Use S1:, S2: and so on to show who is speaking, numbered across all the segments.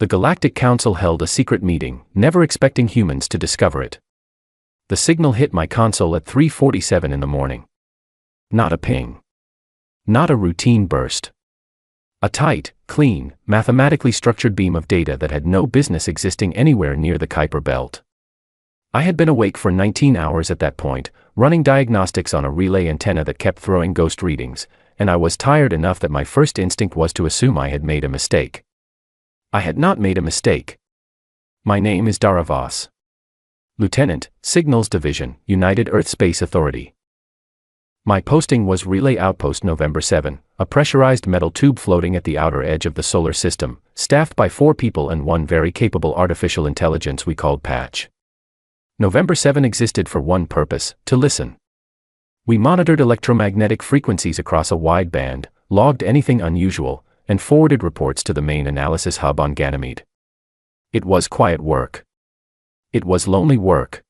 S1: The Galactic Council held a secret meeting, never expecting humans to discover it. The signal hit my console at 3:47 in the morning. Not a ping. Not a routine burst. A tight, clean, mathematically structured beam of data that had no business existing anywhere near the Kuiper belt. I had been awake for 19 hours at that point, running diagnostics on a relay antenna that kept throwing ghost readings, and I was tired enough that my first instinct was to assume I had made a mistake. I had not made a mistake. My name is Dara Voss. Lieutenant, Signals Division, United Earth Space Authority. My posting was Relay Outpost November 7, a pressurized metal tube floating at the outer edge of the solar system, staffed by 4 people and one very capable artificial intelligence we called Patch. November 7 existed for one purpose: to listen. We monitored electromagnetic frequencies across a wide band, logged anything unusual, and forwarded reports to the main analysis hub on Ganymede. It was quiet work. It was lonely work.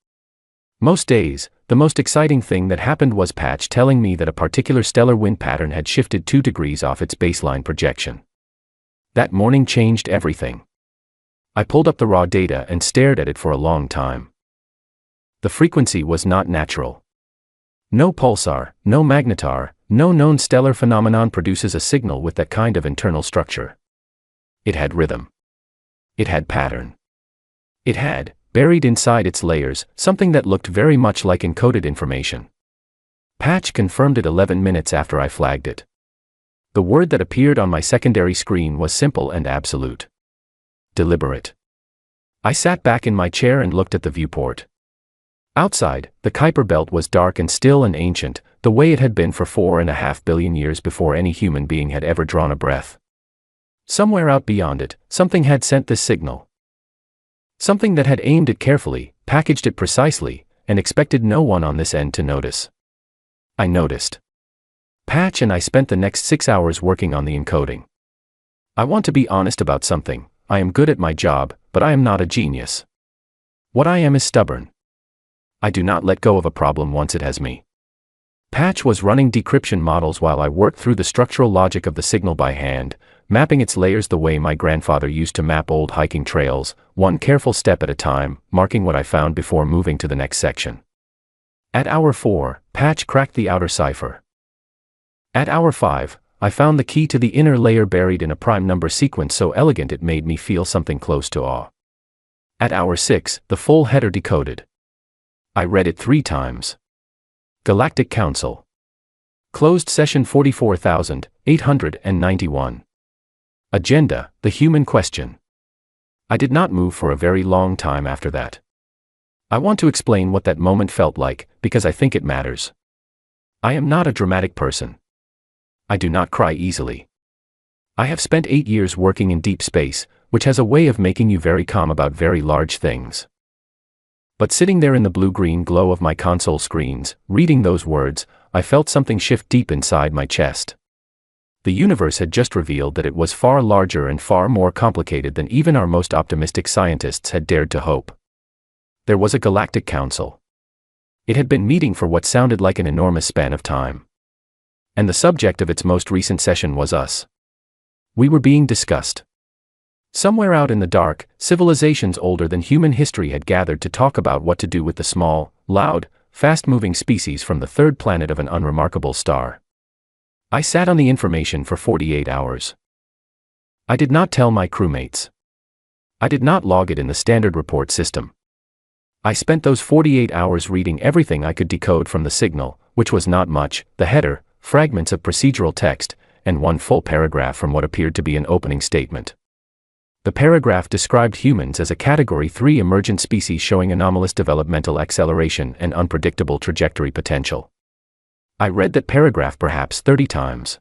S1: Most days, the most exciting thing that happened was Patch telling me that a particular stellar wind pattern had shifted 2 degrees off its baseline projection. That morning changed everything. I pulled up the raw data and stared at it for a long time. The frequency was not natural. No pulsar, no magnetar, no known stellar phenomenon produces a signal with that kind of internal structure. It had rhythm. It had pattern. It had, buried inside its layers, something that looked very much like encoded information. Patch confirmed it 11 minutes after I flagged it. The word that appeared on my secondary screen was simple and absolute. Deliberate. I sat back in my chair and looked at the viewport. Outside, the Kuiper belt was dark and still and ancient, the way it had been for 4.5 billion years before any human being had ever drawn a breath. Somewhere out beyond it, something had sent this signal. Something that had aimed it carefully, packaged it precisely, and expected no one on this end to notice. I noticed. Patch and I spent the next 6 hours working on the encoding. I want to be honest about something: I am good at my job, but I am not a genius. What I am is stubborn. I do not let go of a problem once it has me. Patch was running decryption models while I worked through the structural logic of the signal by hand, mapping its layers the way my grandfather used to map old hiking trails, one careful step at a time, marking what I found before moving to the next section. At hour 4, Patch cracked the outer cipher. At hour 5, I found the key to the inner layer buried in a prime number sequence so elegant it made me feel something close to awe. At hour 6, the full header decoded. I read it 3 times. Galactic Council. Closed session 44,891. Agenda: the human question. I did not move for a very long time after that. I want to explain what that moment felt like, because I think it matters. I am not a dramatic person. I do not cry easily. I have spent 8 years working in deep space, which has a way of making you very calm about very large things. But sitting there in the blue-green glow of my console screens, reading those words, I felt something shift deep inside my chest. The universe had just revealed that it was far larger and far more complicated than even our most optimistic scientists had dared to hope. There was a Galactic Council. It had been meeting for what sounded like an enormous span of time. And the subject of its most recent session was us. We were being discussed. Somewhere out in the dark, civilizations older than human history had gathered to talk about what to do with the small, loud, fast-moving species from the 3rd planet of an unremarkable star. I sat on the information for 48 hours. I did not tell my crewmates. I did not log it in the standard report system. I spent those 48 hours reading everything I could decode from the signal, which was not much: the header, fragments of procedural text, and one full paragraph from what appeared to be an opening statement. The paragraph described humans as a Category 3 emergent species showing anomalous developmental acceleration and unpredictable trajectory potential. I read that paragraph perhaps 30 times.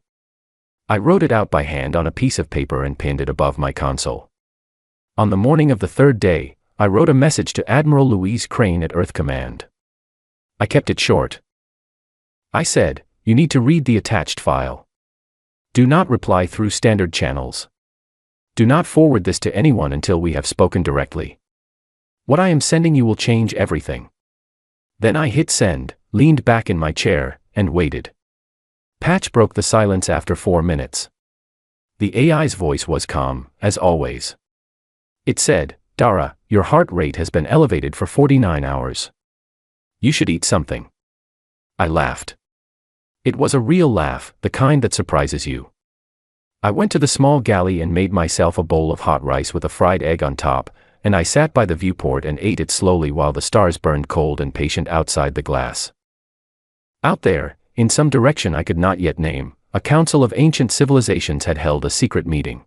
S1: I wrote it out by hand on a piece of paper and pinned it above my console. On the morning of the 3rd day, I wrote a message to Admiral Louise Crane at Earth Command. I kept it short. I said, "You need to read the attached file. Do not reply through standard channels. Do not forward this to anyone until we have spoken directly. What I am sending you will change everything." Then I hit send, leaned back in my chair, and waited. Patch broke the silence after 4 minutes. The AI's voice was calm, as always. It said, "Dara, your heart rate has been elevated for 49 hours. You should eat something." I laughed. It was a real laugh, the kind that surprises you. I went to the small galley and made myself a bowl of hot rice with a fried egg on top, and I sat by the viewport and ate it slowly while the stars burned cold and patient outside the glass. Out there, in some direction I could not yet name, a council of ancient civilizations had held a secret meeting.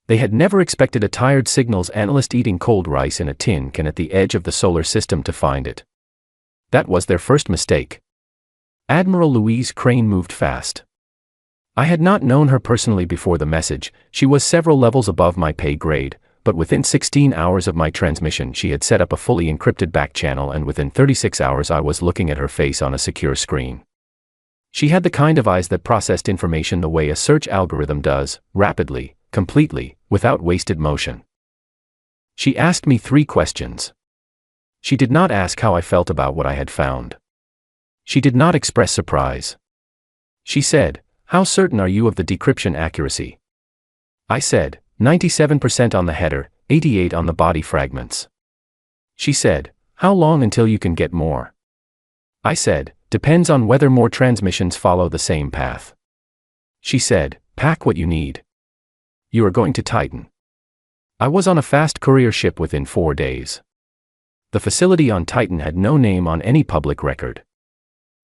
S1: They had never expected a tired signals analyst eating cold rice in a tin can at the edge of the solar system to find it. That was their first mistake. Admiral Louise Crane moved fast. I had not known her personally before the message. She was several levels above my pay grade, but within 16 hours of my transmission she had set up a fully encrypted back channel, and within 36 hours I was looking at her face on a secure screen. She had the kind of eyes that processed information the way a search algorithm does, rapidly, completely, without wasted motion. She asked me 3 questions. She did not ask how I felt about what I had found. She did not express surprise. She said, "How certain are you of the decryption accuracy?" I said, 97% on the header, 88% on the body fragments. She said, "How long until you can get more?" I said, "Depends on whether more transmissions follow the same path." She said, "Pack what you need. You are going to Titan." I was on a fast courier ship within 4 days. The facility on Titan had no name on any public record.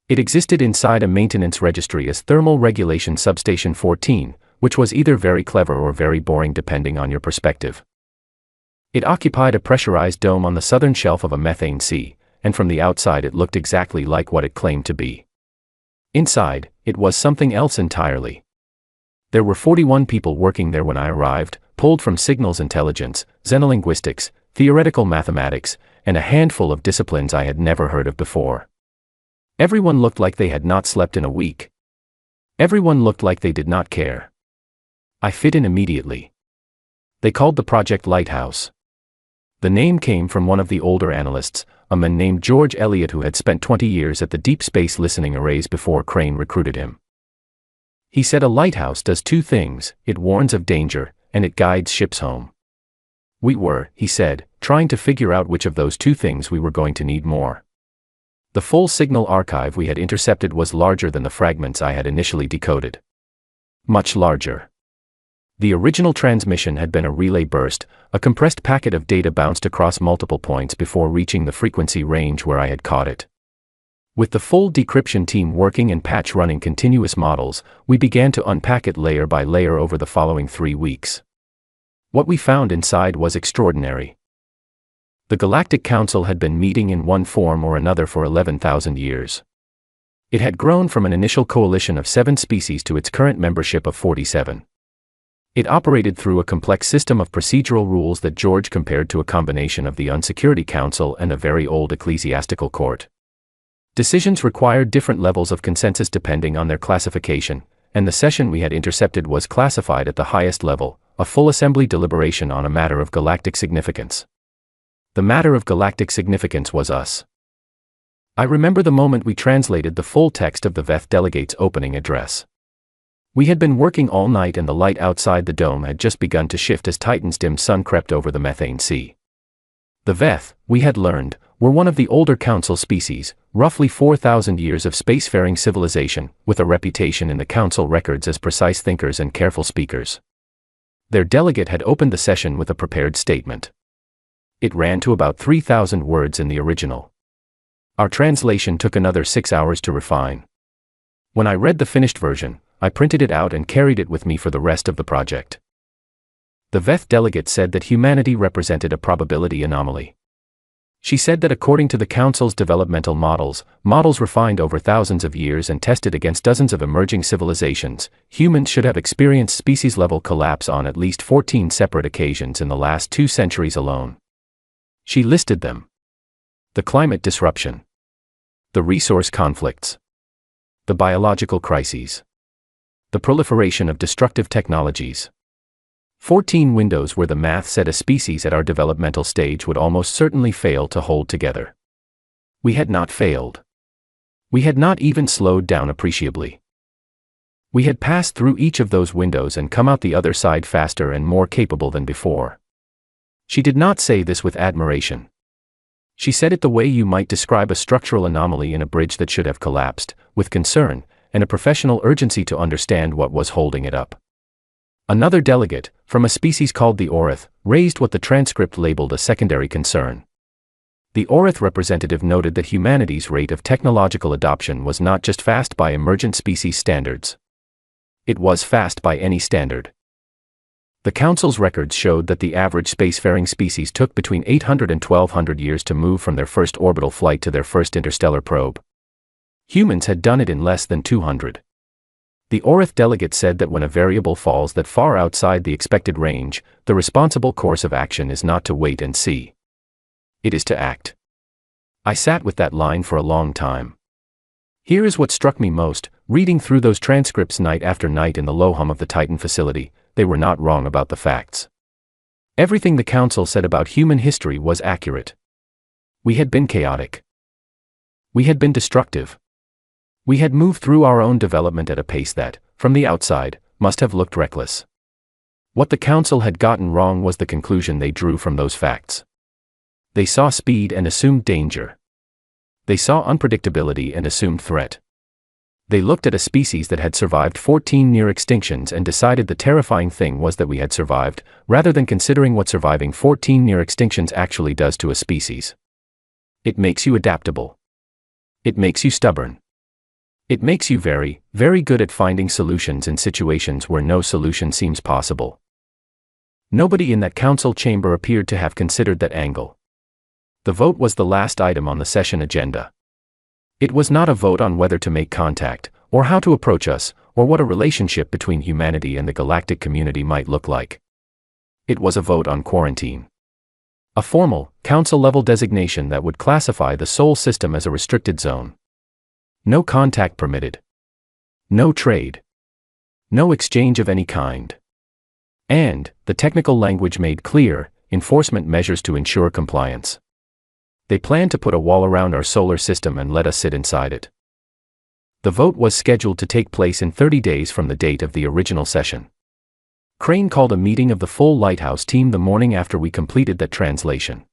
S1: It existed inside a maintenance registry as Thermal Regulation Substation 14, which was either very clever or very boring depending on your perspective. It occupied a pressurized dome on the southern shelf of a methane sea, and from the outside it looked exactly like what it claimed to be. Inside, it was something else entirely. There were 41 people working there when I arrived, pulled from signals intelligence, xenolinguistics, theoretical mathematics, and a handful of disciplines I had never heard of before. Everyone looked like they had not slept in a week. Everyone looked like they did not care. I fit in immediately. They called the project Lighthouse. The name came from one of the older analysts, a man named George Elliott, who had spent 20 years at the Deep Space Listening Arrays before Crane recruited him. He said a lighthouse does 2 things, it warns of danger, and it guides ships home. We were, he said, trying to figure out which of those 2 things we were going to need more. The full signal archive we had intercepted was larger than the fragments I had initially decoded. Much larger. The original transmission had been a relay burst, a compressed packet of data bounced across multiple points before reaching the frequency range where I had caught it. With the full decryption team working and patch running continuous models, we began to unpack it layer by layer over the following 3 weeks. What we found inside was extraordinary. The Galactic Council had been meeting in one form or another for 11,000 years. It had grown from an initial coalition of 7 species to its current membership of 47. It operated through a complex system of procedural rules that George compared to a combination of the Unsecurity Council and a very old ecclesiastical court. Decisions required different levels of consensus depending on their classification, and the session we had intercepted was classified at the highest level, a full assembly deliberation on a matter of galactic significance. The matter of galactic significance was us. I remember the moment we translated the full text of the VETH delegate's opening address. We had been working all night and the light outside the dome had just begun to shift as Titan's dim sun crept over the methane sea. The VETH, we had learned, were one of the older council species, roughly 4,000 years of spacefaring civilization, with a reputation in the council records as precise thinkers and careful speakers. Their delegate had opened the session with a prepared statement. It ran to about 3,000 words in the original. Our translation took another 6 hours to refine. When I read the finished version, I printed it out and carried it with me for the rest of the project. The VETH delegate said that humanity represented a probability anomaly. She said that according to the Council's developmental models refined over thousands of years and tested against dozens of emerging civilizations, humans should have experienced species-level collapse on at least 14 separate occasions in the last 2 centuries alone. She listed them. The climate disruption. The resource conflicts. The biological crises. The proliferation of destructive technologies. 14 windows where the math said a species at our developmental stage would almost certainly fail to hold together. We had not failed. We had not even slowed down appreciably. We had passed through each of those windows and come out the other side faster and more capable than before. She did not say this with admiration. She said it the way you might describe a structural anomaly in a bridge that should have collapsed, with concern, and a professional urgency to understand what was holding it up. Another delegate, from a species called the orith, raised what the transcript labeled a secondary concern. The orith representative noted that humanity's rate of technological adoption was not just fast by emergent species standards. It was fast by any standard. The Council's records showed that the average spacefaring species took between 800 and 1200 years to move from their first orbital flight to their first interstellar probe. Humans had done it in less than 200. The orith delegate said that when a variable falls that far outside the expected range, the responsible course of action is not to wait and see. It is to act. I sat with that line for a long time. Here is what struck me most, reading through those transcripts night after night in the low hum of the Titan facility. They were not wrong about the facts. Everything the Council said about human history was accurate. We had been chaotic. We had been destructive. We had moved through our own development at a pace that, from the outside, must have looked reckless. What the Council had gotten wrong was the conclusion they drew from those facts. They saw speed and assumed danger. They saw unpredictability and assumed threat. They looked at a species that had survived 14 near extinctions and decided the terrifying thing was that we had survived, rather than considering what surviving 14 near extinctions actually does to a species. It makes you adaptable. It makes you stubborn. It makes you very, very good at finding solutions in situations where no solution seems possible. Nobody in that Council chamber appeared to have considered that angle. The vote was the last item on the session agenda. It was not a vote on whether to make contact, or how to approach us, or what a relationship between humanity and the galactic community might look like. It was a vote on quarantine. A formal, Council-level designation that would classify the Sol system as a restricted zone. No contact permitted. No trade. No exchange of any kind. And, the technical language made clear, enforcement measures to ensure compliance. They planned to put a wall around our solar system and let us sit inside it. The vote was scheduled to take place in 30 days from the date of the original session. Crane called a meeting of the full Lighthouse team the morning after we completed that translation.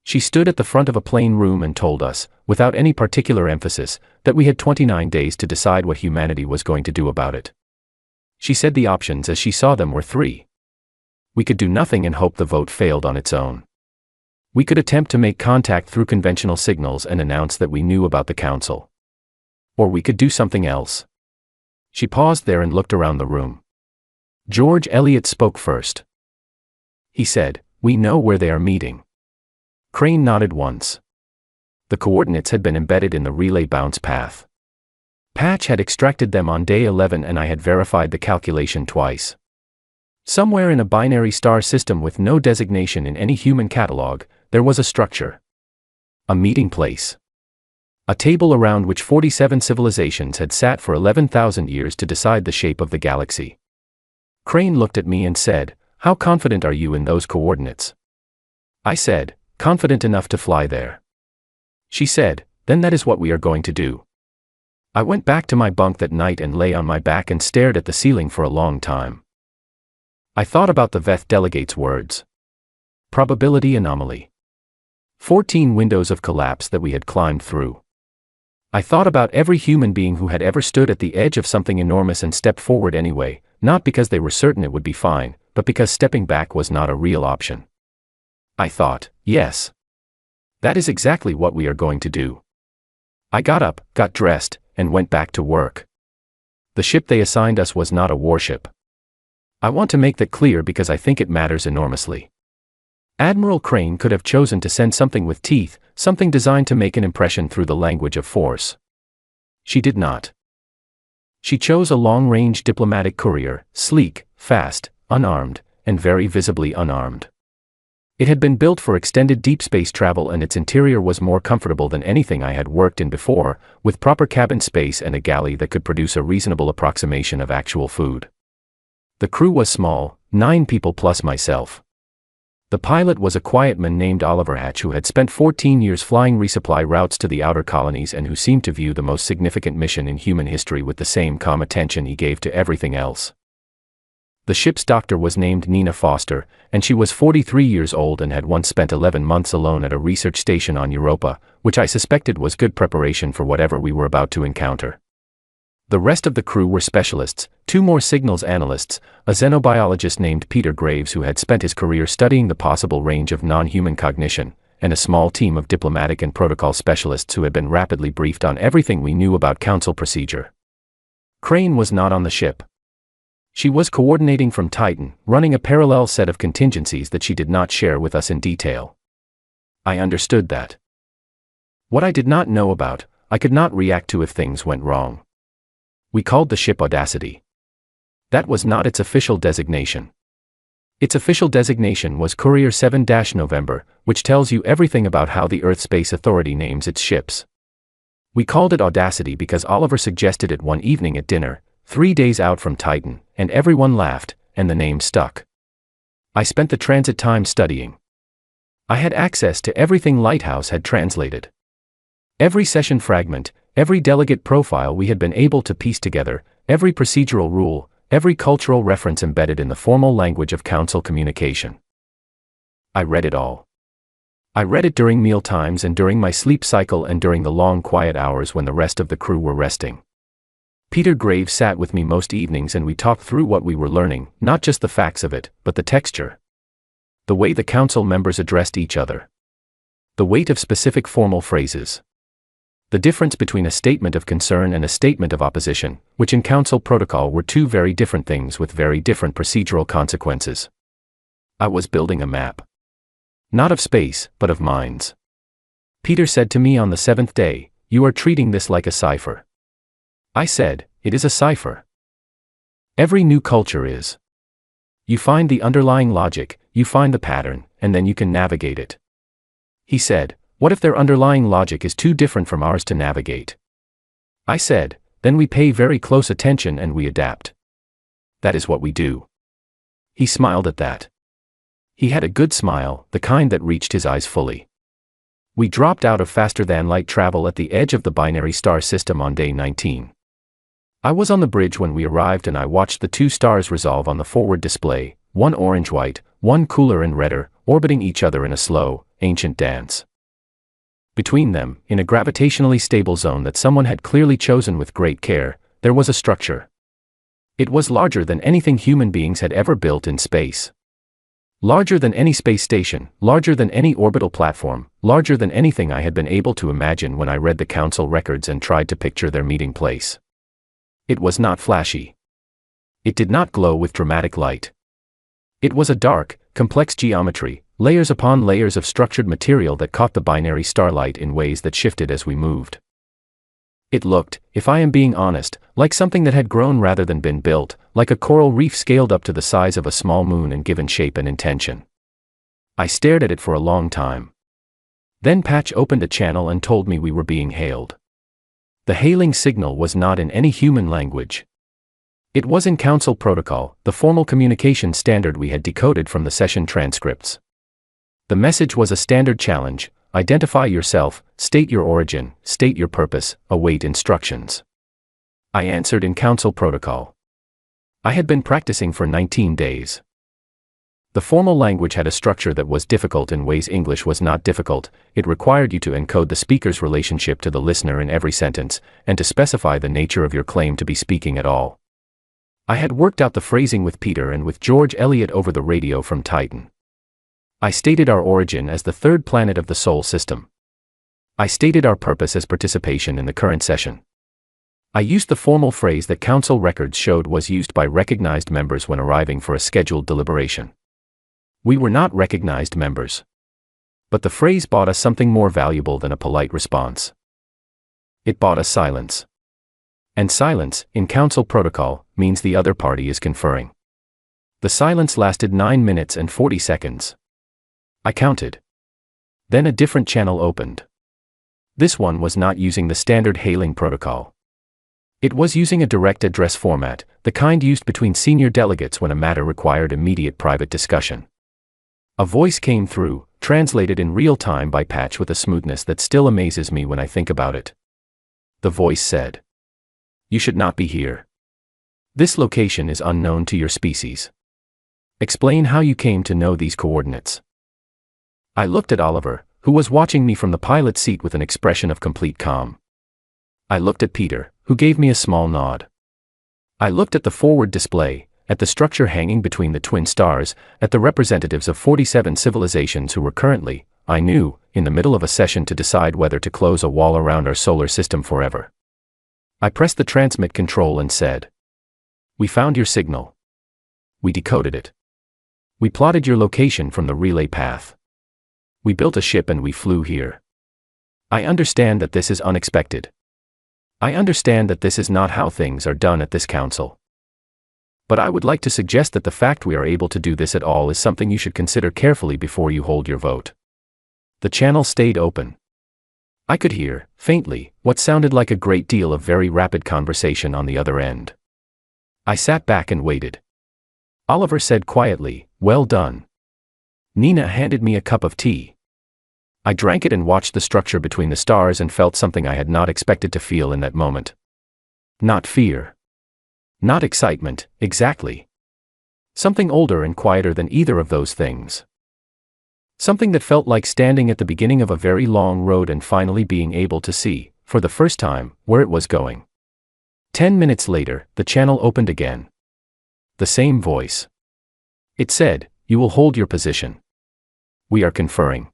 S1: She stood at the front of a plain room and told us, without any particular emphasis, that we had 29 days to decide what humanity was going to do about it. She said the options as she saw them were three. We could do nothing and hope the vote failed on its own. We could attempt to make contact through conventional signals and announce that we knew about the Council. Or we could do something else. She paused there and looked around the room. George Eliot spoke first. He said, "We know where they are meeting." Crane nodded once. The coordinates had been embedded in the relay bounce path. Patch had extracted them on day 11 and I had verified the calculation twice. Somewhere in a binary star system with no designation in any human catalog, there was a structure. A meeting place. A table around which 47 civilizations had sat for 11,000 years to decide the shape of the galaxy. Crane looked at me and said, "How confident are you in those coordinates?" I said, "Confident enough to fly there." She said, "Then that is what we are going to do." I went back to my bunk that night and lay on my back and stared at the ceiling for a long time. I thought about the Veth delegate's words. Probability anomaly. 14 windows of collapse that we had climbed through. I thought about every human being who had ever stood at the edge of something enormous and stepped forward anyway, not because they were certain it would be fine, but because stepping back was not a real option. I thought, yes. That is exactly what we are going to do. I got up, got dressed, and went back to work. The ship they assigned us was not a warship. I want to make that clear because I think it matters enormously. Admiral Crane could have chosen to send something with teeth, something designed to make an impression through the language of force. She did not. She chose a long-range diplomatic courier, sleek, fast, unarmed, and very visibly unarmed. It had been built for extended deep space travel and its interior was more comfortable than anything I had worked in before, with proper cabin space and a galley that could produce a reasonable approximation of actual food. The crew was small, 9 people plus myself. The pilot was a quiet man named Oliver Hatch who had spent 14 years flying resupply routes to the outer colonies and who seemed to view the most significant mission in human history with the same calm attention he gave to everything else. The ship's doctor was named Nina Foster, and she was 43 years old and had once spent 11 months alone at a research station on Europa, which I suspected was good preparation for whatever we were about to encounter. The rest of the crew were specialists, 2 more signals analysts, a xenobiologist named Peter Graves who had spent his career studying the possible range of non-human cognition, and a small team of diplomatic and protocol specialists who had been rapidly briefed on everything we knew about council procedure. Crane was not on the ship. She was coordinating from Titan, running a parallel set of contingencies that she did not share with us in detail. I understood that. What I did not know about, I could not react to if things went wrong. We called the ship Audacity. That was not its official designation. Its official designation was Courier 7-November, which tells you everything about how the Earth Space Authority names its ships. We called it Audacity because Oliver suggested it one evening at dinner, 3 days out from Titan, and everyone laughed, and the name stuck. I spent the transit time studying. I had access to everything Lighthouse had translated. Every session fragment, every delegate profile we had been able to piece together, every procedural rule, every cultural reference embedded in the formal language of council communication. I read it all. I read it during meal times and during my sleep cycle and during the long quiet hours when the rest of the crew were resting. Peter Graves sat with me most evenings and we talked through what we were learning, not just the facts of it, but the texture. The way the council members addressed each other. The weight of specific formal phrases. The difference between a statement of concern and a statement of opposition, which in council protocol were 2 very different things with very different procedural consequences. I was building a map. Not of space, but of minds. Peter said to me on the 7th day, "You are treating this like a cipher." I said, "It is a cipher. Every new culture is. You find the underlying logic, you find the pattern, and then you can navigate it." He said, "What if their underlying logic is too different from ours to navigate?" I said, "Then we pay very close attention and we adapt. That is what we do." He smiled at that. He had a good smile, the kind that reached his eyes fully. We dropped out of faster-than-light travel at the edge of the binary star system on day 19. I was on the bridge when we arrived and I watched the 2 stars resolve on the forward display, one orange-white, one cooler and redder, orbiting each other in a slow, ancient dance. Between them, in a gravitationally stable zone that someone had clearly chosen with great care, there was a structure. It was larger than anything human beings had ever built in space. Larger than any space station, larger than any orbital platform, larger than anything I had been able to imagine when I read the council records and tried to picture their meeting place. It was not flashy. It did not glow with dramatic light. It was a dark, complex geometry, layers upon layers of structured material that caught the binary starlight in ways that shifted as we moved. It looked, if I am being honest, like something that had grown rather than been built, like a coral reef scaled up to the size of a small moon and given shape and intention. I stared at it for a long time. Then Patch opened a channel and told me we were being hailed. The hailing signal was not in any human language. It was in council protocol, the formal communication standard we had decoded from the session transcripts. The message was a standard challenge: identify yourself, state your origin, state your purpose, await instructions. I answered in council protocol. I had been practicing for 19 days. The formal language had a structure that was difficult in ways English was not difficult. It required you to encode the speaker's relationship to the listener in every sentence, and to specify the nature of your claim to be speaking at all. I had worked out the phrasing with Peter and with George Elliott over the radio from Titan. I stated our origin as the 3rd planet of the Sol system. I stated our purpose as participation in the current session. I used the formal phrase that council records showed was used by recognized members when arriving for a scheduled deliberation. We were not recognized members. But the phrase bought us something more valuable than a polite response. It bought us silence. And silence, in council protocol, means the other party is conferring. The silence lasted 9 minutes and 40 seconds. I counted. Then a different channel opened. This one was not using the standard hailing protocol. It was using a direct address format, the kind used between senior delegates when a matter required immediate private discussion. A voice came through, translated in real time by Patch with a smoothness that still amazes me when I think about it. The voice said, "You should not be here. This location is unknown to your species. Explain how you came to know these coordinates. I looked at Oliver, who was watching me from the pilot's seat with an expression of complete calm. I looked at Peter, who gave me a small nod. I looked at the forward display, at the structure hanging between the twin stars, at the representatives of 47 civilizations who were currently, I knew, in the middle of a session to decide whether to close a wall around our solar system forever. I pressed the transmit control and said, "We found your signal. We decoded it. We plotted your location from the relay path. We built a ship and we flew here. I understand that this is unexpected. I understand that this is not how things are done at this council. But I would like to suggest that the fact we are able to do this at all is something you should consider carefully before you hold your vote." The channel stayed open. I could hear, faintly, what sounded like a great deal of very rapid conversation on the other end. I sat back and waited. Oliver said quietly, "Well done." Nina handed me a cup of tea. I drank it and watched the structure between the stars and felt something I had not expected to feel in that moment. Not fear. Not excitement, exactly. Something older and quieter than either of those things. Something that felt like standing at the beginning of a very long road and finally being able to see, for the first time, where it was going. 10 minutes later, the channel opened again. The same voice. It said, "You will hold your position. We are conferring."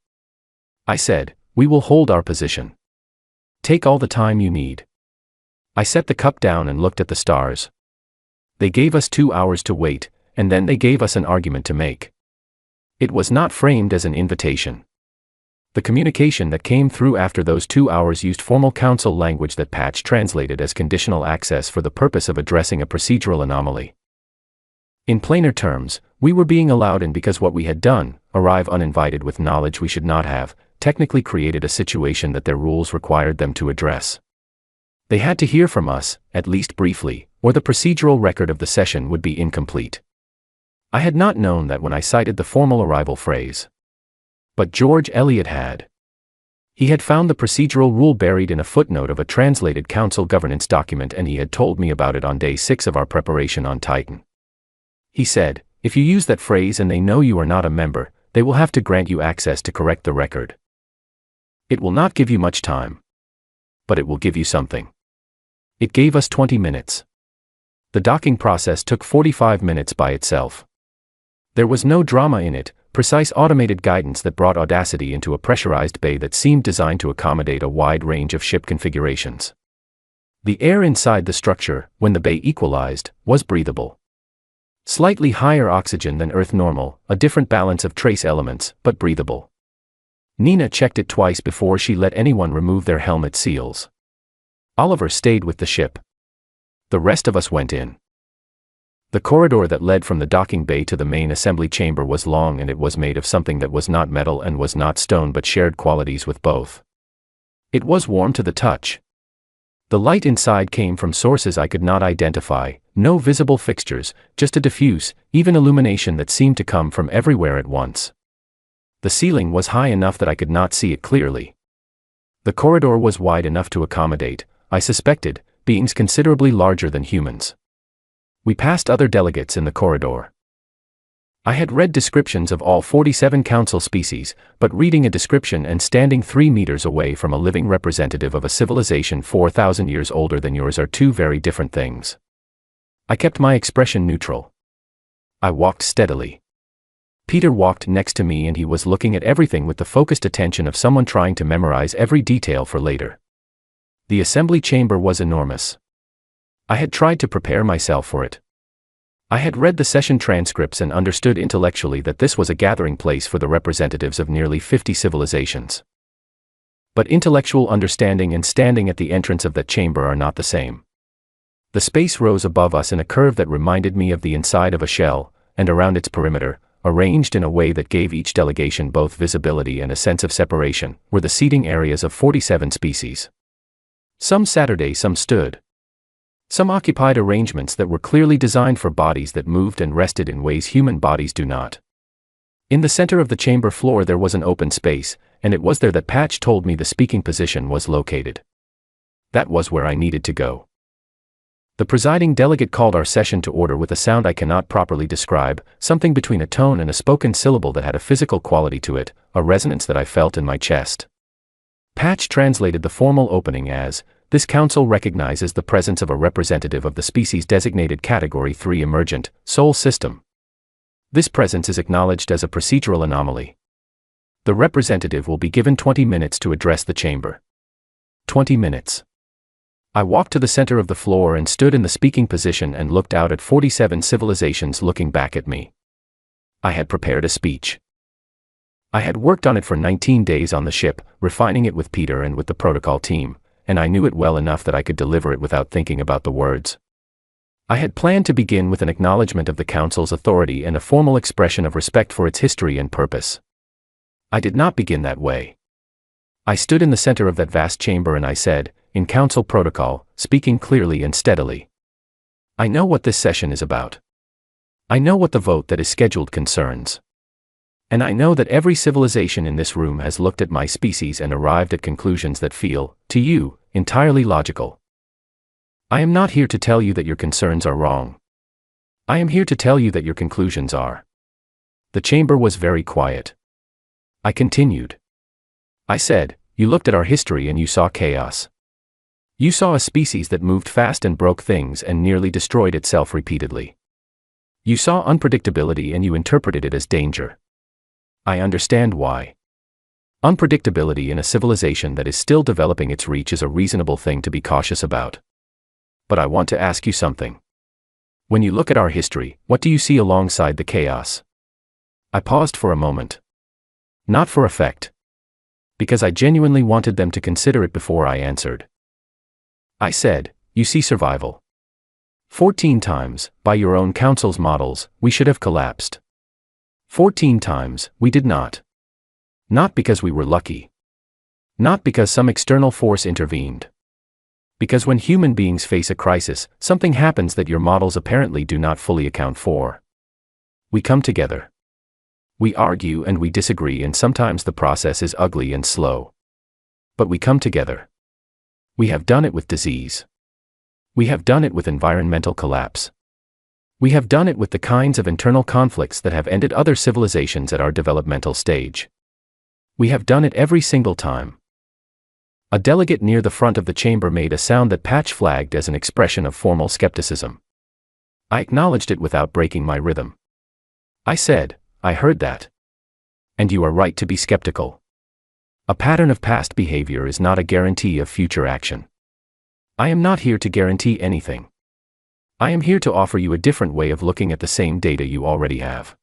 S1: I said, "We will hold our position. Take all the time you need." I set the cup down and looked at the stars. They gave us 2 hours to wait, and then they gave us an argument to make. It was not framed as an invitation. The communication that came through after those 2 hours used formal council language that Patch translated as conditional access for the purpose of addressing a procedural anomaly. In plainer terms, we were being allowed in because what we had done, arrive uninvited with knowledge we should not have, technically created a situation that their rules required them to address. They had to hear from us, at least briefly, or the procedural record of the session would be incomplete. I had not known that when I cited the formal arrival phrase. But George Eliot had. He had found the procedural rule buried in a footnote of a translated council governance document, and he had told me about it on day 6 of our preparation on Titan. He said, "If you use that phrase and they know you are not a member, they will have to grant you access to correct the record. It will not give you much time. But it will give you something." It gave us 20 minutes. The docking process took 45 minutes by itself. There was no drama in it, precise automated guidance that brought Audacity into a pressurized bay that seemed designed to accommodate a wide range of ship configurations. The air inside the structure, when the bay equalized, was breathable. Slightly higher oxygen than Earth normal, a different balance of trace elements, but breathable. Nina checked it twice before she let anyone remove their helmet seals. Oliver stayed with the ship. The rest of us went in. The corridor that led from the docking bay to the main assembly chamber was long, and it was made of something that was not metal and was not stone but shared qualities with both. It was warm to the touch. The light inside came from sources I could not identify, no visible fixtures, just a diffuse, even illumination that seemed to come from everywhere at once. The ceiling was high enough that I could not see it clearly. The corridor was wide enough to accommodate, I suspected, beings considerably larger than humans. We passed other delegates in the corridor. I had read descriptions of all 47 council species, but reading a description and standing 3 meters away from a living representative of a civilization 4,000 years older than yours are two very different things. I kept my expression neutral. I walked steadily. Peter walked next to me, and he was looking at everything with the focused attention of someone trying to memorize every detail for later. The assembly chamber was enormous. I had tried to prepare myself for it. I had read the session transcripts and understood intellectually that this was a gathering place for the representatives of nearly 50 civilizations. But intellectual understanding and standing at the entrance of that chamber are not the same. The space rose above us in a curve that reminded me of the inside of a shell, and around its perimeter, arranged in a way that gave each delegation both visibility and a sense of separation, were the seating areas of 47 species. Some Saturday, some stood. Some occupied arrangements that were clearly designed for bodies that moved and rested in ways human bodies do not. In the center of the chamber floor there was an open space, and it was there that Patch told me the speaking position was located. That was where I needed to go. The presiding delegate called our session to order with a sound I cannot properly describe, something between a tone and a spoken syllable that had a physical quality to it, a resonance that I felt in my chest. Patch translated the formal opening as, "This council recognizes the presence of a representative of the species designated Category 3 Emergent, Soul System. This presence is acknowledged as a procedural anomaly. The representative will be given 20 minutes to address the chamber." 20 minutes. I walked to the center of the floor and stood in the speaking position and looked out at 47 civilizations looking back at me. I had prepared a speech. I had worked on it for 19 days on the ship, refining it with Peter and with the protocol team, and I knew it well enough that I could deliver it without thinking about the words. I had planned to begin with an acknowledgement of the Council's authority and a formal expression of respect for its history and purpose. I did not begin that way. I stood in the center of that vast chamber and I said, in Council protocol, speaking clearly and steadily, "I know what this session is about. I know what the vote that is scheduled concerns. And I know that every civilization in this room has looked at my species and arrived at conclusions that feel, to you, entirely logical. I am not here to tell you that your concerns are wrong. I am here to tell you that your conclusions are." The chamber was very quiet. I continued. I said, "You looked at our history and you saw chaos. You saw a species that moved fast and broke things and nearly destroyed itself repeatedly. You saw unpredictability and you interpreted it as danger. I understand why. Unpredictability in a civilization that is still developing its reach is a reasonable thing to be cautious about. But I want to ask you something. When you look at our history, what do you see alongside the chaos?" I paused for a moment. Not for effect. Because I genuinely wanted them to consider it before I answered. I said, "You see survival. 14 times, by your own council's models, we should have collapsed. 14 times, we did not. Not because we were lucky. Not because some external force intervened. Because when human beings face a crisis, something happens that your models apparently do not fully account for. We come together. We argue and we disagree and sometimes the process is ugly and slow. But we come together. We have done it with disease. We have done it with environmental collapse. We have done it with the kinds of internal conflicts that have ended other civilizations at our developmental stage. We have done it every single time." A delegate near the front of the chamber made a sound that Patch flagged as an expression of formal skepticism. I acknowledged it without breaking my rhythm. I said, "I heard that. And you are right to be skeptical. A pattern of past behavior is not a guarantee of future action. I am not here to guarantee anything. I am here to offer you a different way of looking at the same data you already have."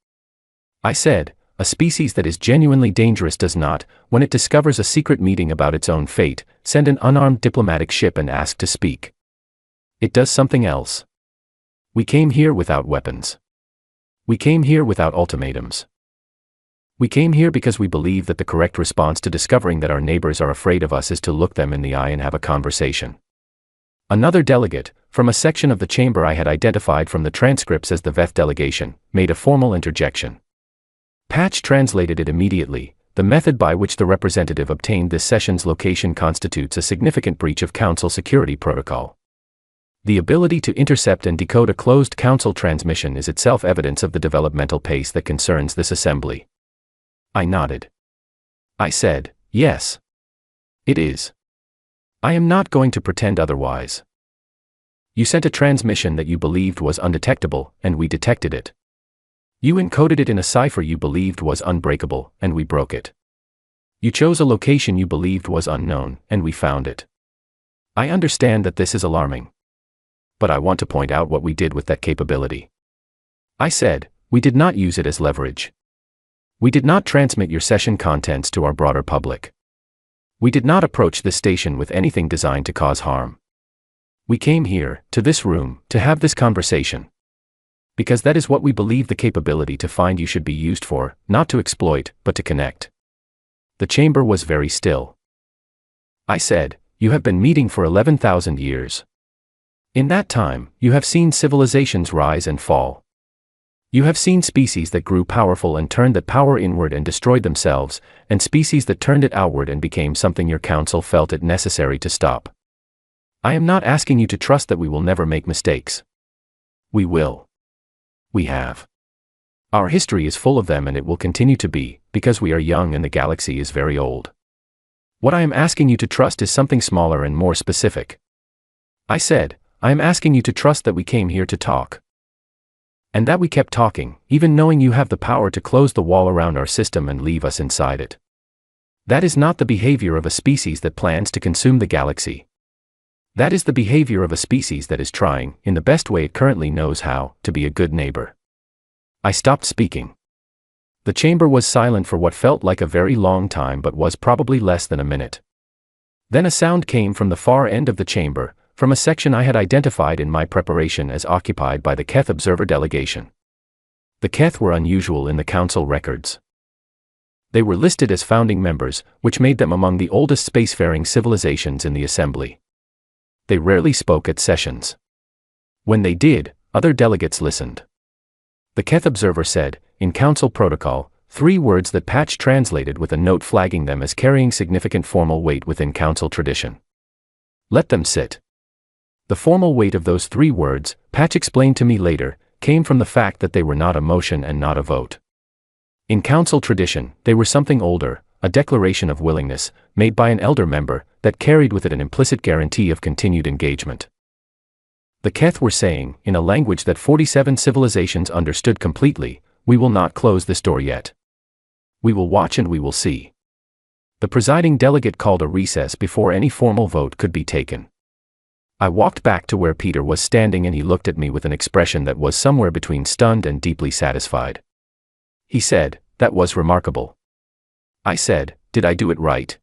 S1: I said, "A species that is genuinely dangerous does not, when it discovers a secret meeting about its own fate, send an unarmed diplomatic ship and ask to speak. It does something else. We came here without weapons. We came here without ultimatums. We came here because we believe that the correct response to discovering that our neighbors are afraid of us is to look them in the eye and have a conversation." Another delegate, from a section of the chamber I had identified from the transcripts as the VETH delegation, made a formal interjection. Patch translated it immediately. "The method by which the representative obtained this session's location constitutes a significant breach of Council security protocol. The ability to intercept and decode a closed Council transmission is itself evidence of the developmental pace that concerns this assembly." I nodded. I said, "Yes. It is. I am not going to pretend otherwise. You sent a transmission that you believed was undetectable, and we detected it. You encoded it in a cipher you believed was unbreakable, and we broke it. You chose a location you believed was unknown, and we found it. I understand that this is alarming. But I want to point out what we did with that capability." I said, "We did not use it as leverage. We did not transmit your session contents to our broader public. We did not approach this station with anything designed to cause harm. We came here, to this room, to have this conversation. Because that is what we believe the capability to find you should be used for, not to exploit, but to connect." The chamber was very still. I said, "You have been meeting for 11,000 years. In that time, you have seen civilizations rise and fall. You have seen species that grew powerful and turned that power inward and destroyed themselves, and species that turned it outward and became something your council felt it necessary to stop. I am not asking you to trust that we will never make mistakes. We will. We have. Our history is full of them, and it will continue to be, because we are young and the galaxy is very old. What I am asking you to trust is something smaller and more specific. I said, I am asking you to trust that we came here to talk. And that we kept talking, even knowing you have the power to close the wall around our system and leave us inside it. That is not the behavior of a species that plans to consume the galaxy. That is the behavior of a species that is trying, in the best way it currently knows how, to be a good neighbor. I stopped speaking. The chamber was silent for what felt like a very long time, but was probably less than a minute. Then a sound came from the far end of the chamber, from a section I had identified in my preparation as occupied by the Keth observer delegation. The Keth were unusual in the Council records. They were listed as founding members, which made them among the oldest spacefaring civilizations in the Assembly. They rarely spoke at sessions. When they did, other delegates listened. The Keth observer said, in Council protocol, 3 words that Patch translated with a note flagging them as carrying significant formal weight within Council tradition. Let them sit. The formal weight of those 3 words, Patch explained to me later, came from the fact that they were not a motion and not a vote. In Council tradition, they were something older, a declaration of willingness, made by an elder member, that carried with it an implicit guarantee of continued engagement. The Keth were saying, in a language that 47 civilizations understood completely, we will not close this door yet. We will watch and we will see. The presiding delegate called a recess before any formal vote could be taken. I walked back to where Peter was standing, and he looked at me with an expression that was somewhere between stunned and deeply satisfied. He said, "That was remarkable." I said, "Did I do it right?"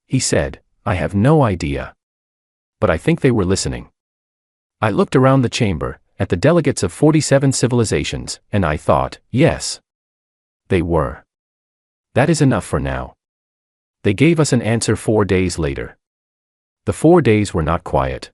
S1: He said, "I have no idea. But I think they were listening." I looked around the chamber, at the delegates of 47 civilizations, and I thought, yes. They were. That is enough for now. They gave us an answer 4 days later. The 4 days were not quiet.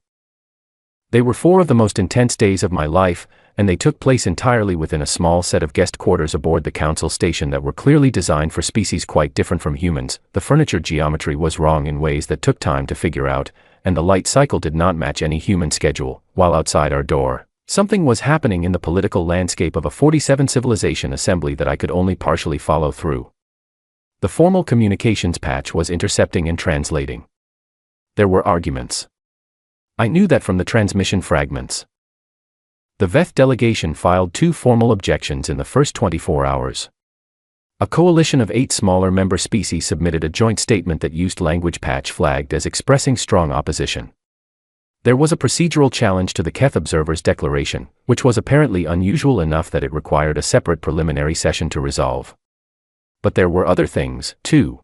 S1: They were 4 of the most intense days of my life, and they took place entirely within a small set of guest quarters aboard the Council station that were clearly designed for species quite different from humans. The furniture geometry was wrong in ways that took time to figure out, and the light cycle did not match any human schedule. While outside our door, something was happening in the political landscape of a 47 civilization assembly that I could only partially follow through. The formal communications patch was intercepting and translating. There were arguments. I knew that from the transmission fragments. The VETH delegation filed 2 formal objections in the first 24 hours. A coalition of 8 smaller member species submitted a joint statement that used language Patch flagged as expressing strong opposition. There was a procedural challenge to the Keth Observer's declaration, which was apparently unusual enough that it required a separate preliminary session to resolve. But there were other things, too.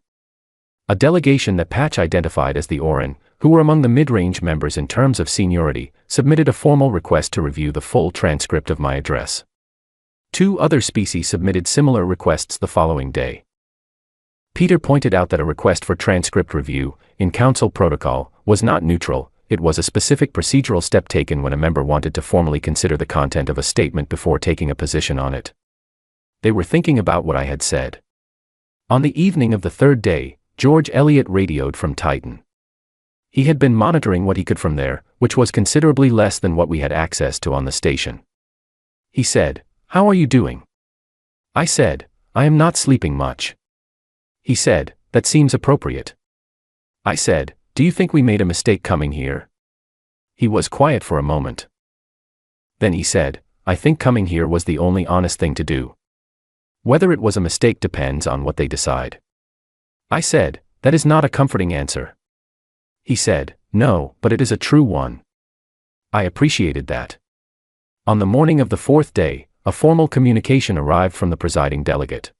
S1: A delegation that Patch identified as the Orin, who were among the mid-range members in terms of seniority, submitted a formal request to review the full transcript of my address. 2 other species submitted similar requests the following day. Peter pointed out that a request for transcript review, in Council protocol, was not neutral. It was a specific procedural step taken when a member wanted to formally consider the content of a statement before taking a position on it. They were thinking about what I had said. On the evening of the 3rd day, George Elliott radioed from Titan. He had been monitoring what he could from there, which was considerably less than what we had access to on the station. He said, "How are you doing?" I said, "I am not sleeping much." He said, "That seems appropriate." I said, "Do you think we made a mistake coming here?" He was quiet for a moment. Then he said, "I think coming here was the only honest thing to do. Whether it was a mistake depends on what they decide." I said, "That is not a comforting answer." He said, "No, but it is a true one." I appreciated that. On the morning of the 4th day, a formal communication arrived from the presiding delegate.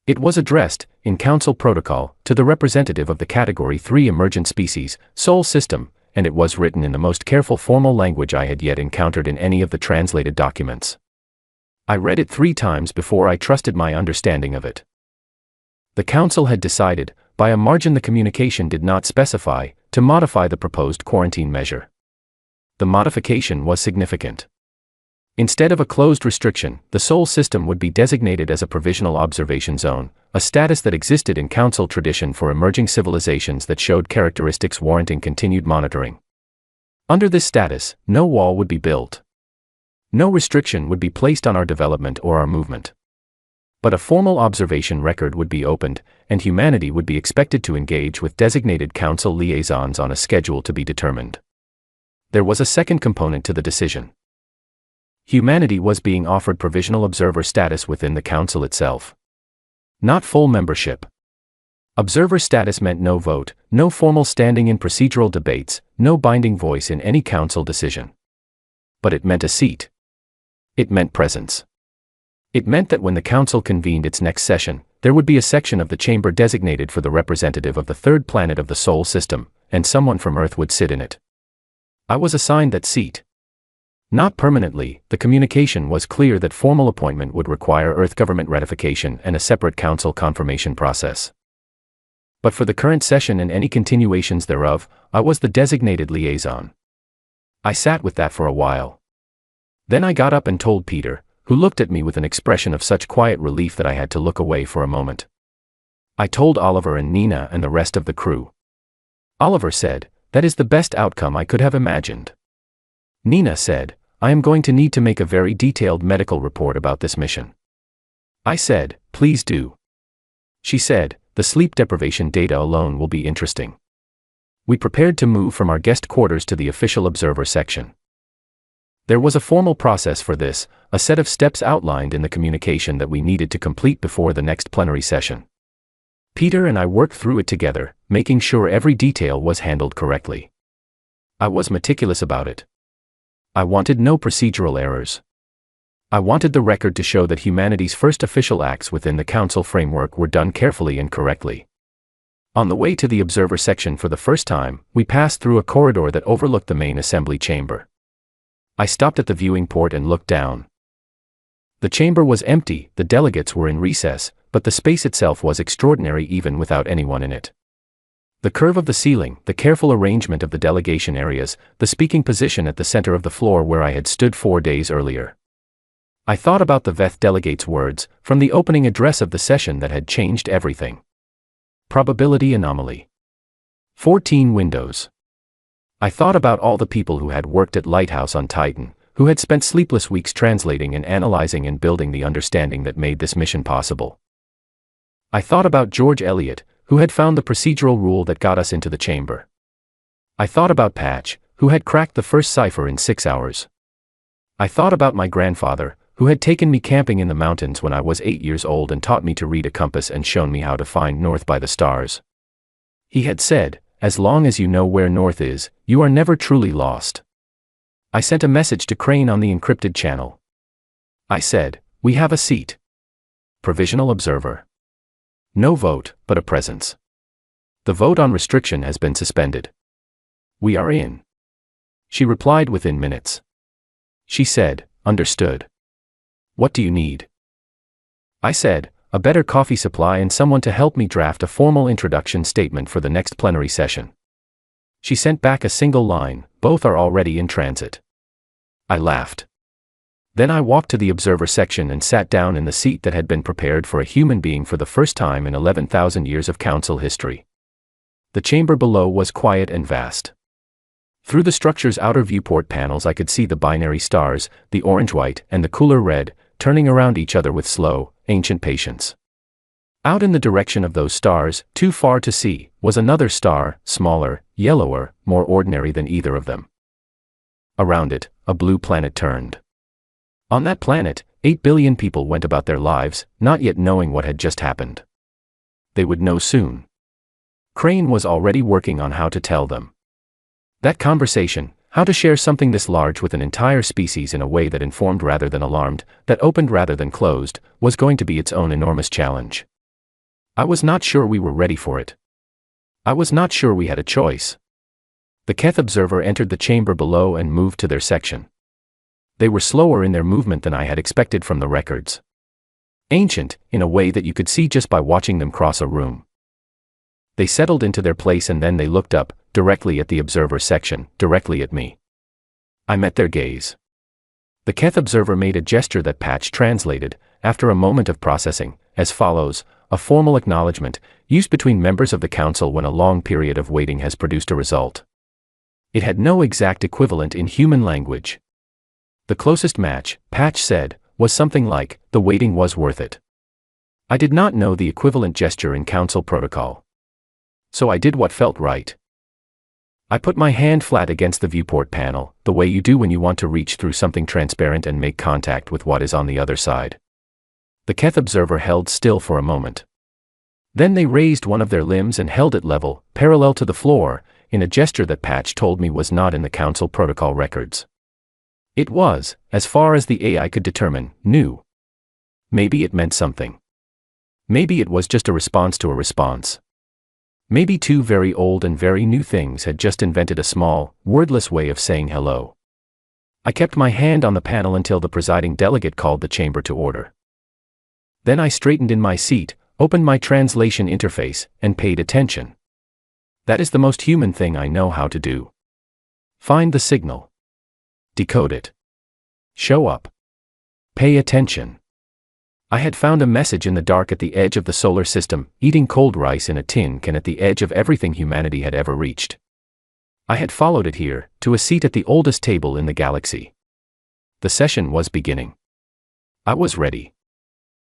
S1: It was addressed, in Council protocol, to the representative of the Category 3 emergent species, Sol System, and it was written in the most careful formal language I had yet encountered in any of the translated documents. I read it 3 times before I trusted my understanding of it. The Council had decided, by a margin the communication did not specify, to modify the proposed quarantine measure. The modification was significant. Instead of a closed restriction, the Sol System would be designated as a provisional observation zone, a status that existed in Council tradition for emerging civilizations that showed characteristics warranting continued monitoring. Under this status, no wall would be built. No restriction would be placed on our development or our movement. But a formal observation record would be opened, and humanity would be expected to engage with designated council liaisons on a schedule to be determined. There was a second component to the decision. Humanity was being offered provisional observer status within the council itself. Not full membership. Observer status meant no vote, no formal standing in procedural debates, no binding voice in any council decision. But it meant a seat. It meant presence. It meant that when the council convened its next session, there would be a section of the chamber designated for the representative of the third planet of the Sol system, and someone from Earth would sit in it. I was assigned that seat. Not permanently, the communication was clear that formal appointment would require Earth government ratification and a separate council confirmation process. But for the current session and any continuations thereof, I was the designated liaison. I sat with that for a while. Then I got up and told Peter, who looked at me with an expression of such quiet relief that I had to look away for a moment. I told Oliver and Nina and the rest of the crew. Oliver said, "That is the best outcome I could have imagined." Nina said, "I am going to need to make a very detailed medical report about this mission." I said, "Please do." She said, "The sleep deprivation data alone will be interesting." We prepared to move from our guest quarters to the official observer section. There was a formal process for this, a set of steps outlined in the communication that we needed to complete before the next plenary session. Peter and I worked through it together, making sure every detail was handled correctly. I was meticulous about it. I wanted no procedural errors. I wanted the record to show that humanity's first official acts within the council framework were done carefully and correctly. On the way to the observer section for the first time, we passed through a corridor that overlooked the main assembly chamber. I stopped at the viewing port and looked down. The chamber was empty, the delegates were in recess, but the space itself was extraordinary even without anyone in it. The curve of the ceiling, the careful arrangement of the delegation areas, the speaking position at the center of the floor where I had stood 4 days earlier. I thought about the Veth delegate's words, from the opening address of the session that had changed everything. Probability anomaly. 14 windows. I thought about all the people who had worked at Lighthouse on Titan, who had spent sleepless weeks translating and analyzing and building the understanding that made this mission possible. I thought about George Eliot, who had found the procedural rule that got us into the chamber. I thought about Patch, who had cracked the first cipher in 6 hours. I thought about my grandfather, who had taken me camping in the mountains when I was 8 years old and taught me to read a compass and shown me how to find north by the stars. He had said, "As long as you know where north is, you are never truly lost." I sent a message to Crane on the encrypted channel. I said, "We have a seat. Provisional observer. No vote, but a presence. The vote on restriction has been suspended. We are in." She replied within minutes. She said, "Understood. What do you need?" I said, "A better coffee supply and someone to help me draft a formal introduction statement for the next plenary session." She sent back a single line, "Both are already in transit." I laughed. Then I walked to the observer section and sat down in the seat that had been prepared for a human being for the first time in 11,000 years of council history. The chamber below was quiet and vast. Through the structure's outer viewport panels I could see the binary stars, the orange-white and the cooler red, turning around each other with slow, ancient patience. Out in the direction of those stars, too far to see, was another star, smaller, yellower, more ordinary than either of them. Around it, a blue planet turned. On that planet, 8 billion people went about their lives, not yet knowing what had just happened. They would know soon. Crane was already working on how to tell them. That conversation, how to share something this large with an entire species in a way that informed rather than alarmed, that opened rather than closed, was going to be its own enormous challenge. I was not sure we were ready for it. I was not sure we had a choice. The Keth observer entered the chamber below and moved to their section. They were slower in their movement than I had expected from the records. Ancient, in a way that you could see just by watching them cross a room. They settled into their place and then they looked up, directly at the observer section, directly at me. I met their gaze. The Keth observer made a gesture that Patch translated, after a moment of processing, as follows: a formal acknowledgement, used between members of the council when a long period of waiting has produced a result. It had no exact equivalent in human language. The closest match, Patch said, was something like, "The waiting was worth it." I did not know the equivalent gesture in council protocol. So I did what felt right. I put my hand flat against the viewport panel, the way you do when you want to reach through something transparent and make contact with what is on the other side. The Keth observer held still for a moment. Then they raised one of their limbs and held it level, parallel to the floor, in a gesture that Patch told me was not in the council protocol records. It was, as far as the AI could determine, new. Maybe it meant something. Maybe it was just a response to a response. Maybe two very old and very new things had just invented a small, wordless way of saying hello. I kept my hand on the panel until the presiding delegate called the chamber to order. Then I straightened in my seat, opened my translation interface, and paid attention. That is the most human thing I know how to do. Find the signal. Decode it. Show up. Pay attention. I had found a message in the dark at the edge of the solar system. Eating cold rice in a tin can at the edge of everything humanity had ever reached. I had followed it here, to a seat at the oldest table in the galaxy. The session was beginning. I was ready.